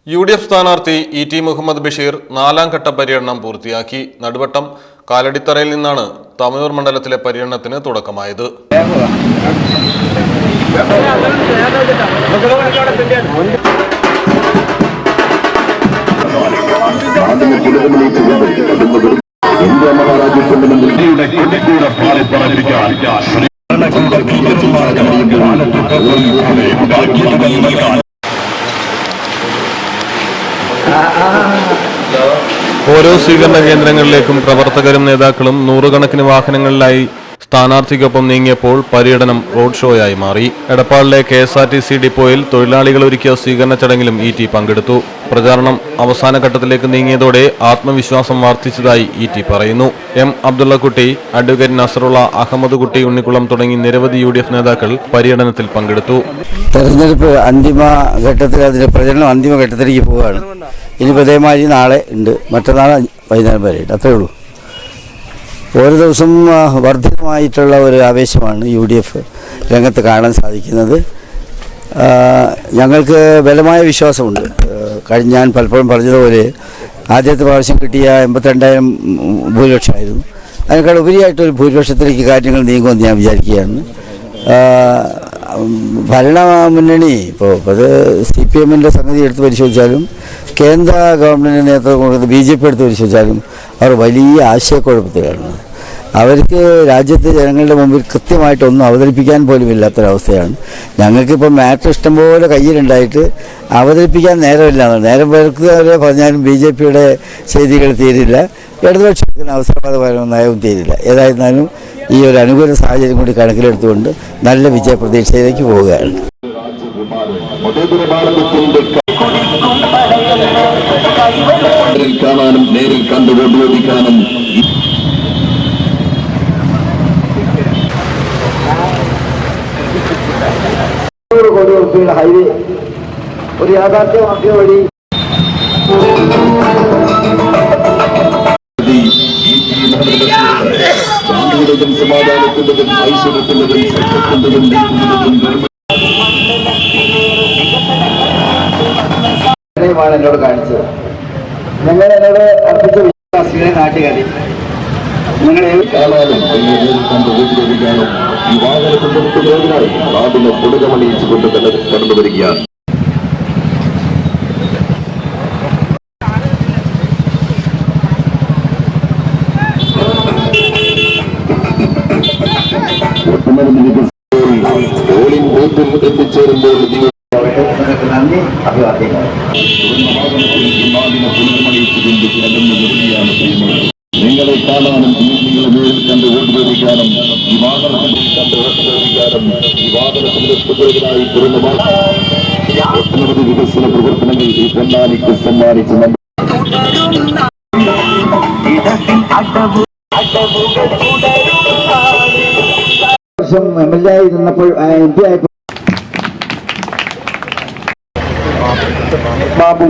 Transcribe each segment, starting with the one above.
UDF സ്ഥാനാർത്ഥി E.T. Muhammad Basheer നാലാം ഘട്ട പര്യടനം പൂർത്തിയാക്കി. നടുവട്ടം കാലടിത്തറയിൽ നിന്നാണ് തമനൂർ മണ്ഡലത്തിലെ പര്യടനത്തിന് തുടക്കമായത്. ഓരോ സ്വീകരണ കേന്ദ്രങ്ങളിലേക്കും പ്രവർത്തകരും നേതാക്കളും നൂറുകണക്കിന് വാഹനങ്ങളിലായി സ്ഥാനാർത്ഥിക്കൊപ്പം നീങ്ങിയപ്പോൾ പര്യടനം റോഡ് ഷോയായി മാറി. എടപ്പാളിലെ KSRTC ഡിപ്പോയിൽ തൊഴിലാളികൾ ഒരുക്കിയ സ്വീകരണ ചടങ്ങിലും E.T. പങ്കെടുത്തു. പ്രചാരണം അവസാന ഘട്ടത്തിലേക്ക് നീങ്ങിയതോടെ ആത്മവിശ്വാസം വർദ്ധിച്ചതായി E.T. പറയുന്നു. M. അബ്ദുള്ളക്കുട്ടി, അഡ്വക്കേറ്റ് നസറുള്ള, അഹമ്മദ് കുട്ടി, ഉണ്ണിക്കുളം തുടങ്ങി നിരവധി UDF നേതാക്കൾ പര്യടനത്തിൽ പങ്കെടുത്തു. തെരഞ്ഞെടുപ്പ് അന്തിമ ഘട്ടത്തിൽ അതിന്റെ പ്രചരണം അന്തിമ ഘട്ടത്തിലേക്ക് പോവുകയാണ്. ഇനി അതേമാതിരി നാളെ ഉണ്ട്, മറ്റന്നാൾ വൈകുന്നേരം വരെ ഉണ്ട്, അത്രേ ഉള്ളൂ. ഓരോ ദിവസം വർദ്ധിതമായിട്ടുള്ള ഒരു ആവേശമാണ് UDF രംഗത്ത് കാണാൻ സാധിക്കുന്നത്. ഞങ്ങൾക്ക് ബലമായ വിശ്വാസമുണ്ട്. ഞാൻ പലപ്പോഴും പറഞ്ഞതുപോലെ ആദ്യത്തെ പ്രാവശ്യം കിട്ടിയ 82,000 ഭൂരിപക്ഷമായിരുന്നു. അതിനേക്കാൾ ഉപരിയായിട്ടൊരു ഭൂരിപക്ഷത്തിലേക്ക് കാര്യങ്ങൾ നീങ്ങുമെന്ന് ഞാൻ വിചാരിക്കുകയാണ്. ഭരണ മുന്നണി ഇപ്പോൾ അത് CPM-ൻ്റെ സംഗതി എടുത്ത് പരിശോധിച്ചാലും കേന്ദ്ര ഗവൺമെൻറ് നേതൃത്വം കൊടുക്കുന്ന BJP എടുത്ത് പരിശോധിച്ചാലും അവർ വലിയ ആശയക്കുഴപ്പത്തിലാണ്. അവർക്ക് രാജ്യത്തെ ജനങ്ങളുടെ മുമ്പിൽ കൃത്യമായിട്ടൊന്നും അവതരിപ്പിക്കാൻ പോലും ഇല്ലാത്തൊരവസ്ഥയാണ്. ഞങ്ങൾക്കിപ്പോൾ മാറ്റർ ഇഷ്ടംപോലെ കയ്യിലുണ്ടായിട്ട് അവതരിപ്പിക്കാൻ നേരമില്ല. നേരം പേർക്കുവരെ പറഞ്ഞാലും BJP-യുടെ ചെയ്തികൾ തീരില്ല, ഇടതുപക്ഷത്തിന് അവസരവാദപരമായ നയവും തീരില്ല. ഏതായിരുന്നാലും ഈ ഒരു അനുകൂല സാഹചര്യം കൂടി കണക്കിലെടുത്തുകൊണ്ട് നല്ല വിജയപ്രതീക്ഷയിലേക്ക് പോവുകയാണ്. കാണാനും നേരിൽ കണ്ടു ഉപയോഗിക്കാനും കോടി രൂപയുടെ ഹൈവേ ഒരു യാഥാർത്ഥ്യമാക്കിയ വഴി സമാധാനത്തിന്റെതും ഐശ്വര്യത്തിന്റെതും സത്യത്തിന്റെതും എന്നോട് കാണിച്ചത്. ഞങ്ങൾ എന്നോട് അർപ്പിച്ച വിശ്വാസികളെ നാട്ടുകാരി കാണാനും കണ്ടു ഉപയോഗിക്കാനും ഈ വാഹനത്തിനായി നാടിനെ പുടകമണിയിച്ചുകൊണ്ട് തന്നെ കടന്നു വരികയാണ്. പോളിംഗ് ബൂത്തിൽ എത്തിച്ചേരുമ്പോൾ നന്ദി, അഭിവാദ്യങ്ങൾ. പുനർമണിയിച്ചുകൊണ്ട് കടന്നു വരികയാണ്. നിങ്ങളെ കാണാനും നിങ്ങളെ നേരിൽ കണ്ട് വോട്ട് ചോദിക്കാനും ഈ വാഹനത്തിൽ കണ്ട് വോട്ട് ചോദിക്കാനും ഈ വാഹനത്തിന്റെ പുതിയതിനായി ഒട്ടനവധി വികസന പ്രവർത്തനങ്ങൾ ഈ പൊന്നാനിക്ക് സമ്മാനിച്ചു. MLA ഇരുന്നപ്പോൾ MP ആയപ്പോൾ ബാബു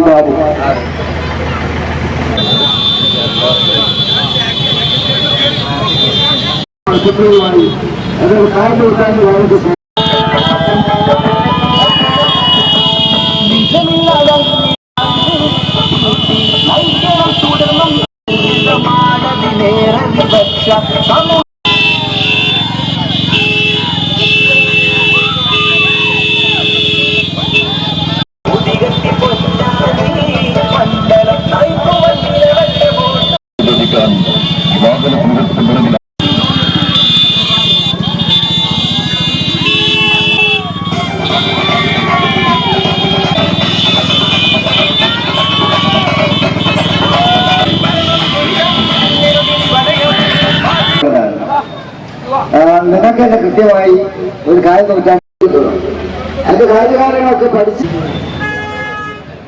നിനക്ക് തന്നെ കൃത്യമായി ഒരു കാര്യം നോക്കാൻ അതിന്റെ കാര്യകാലങ്ങളൊക്കെ പഠിച്ച്.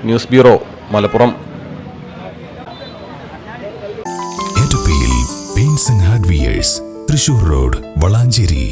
News bureau, Malappuram. Paints and hardwares, Thrissur road, Valanchery.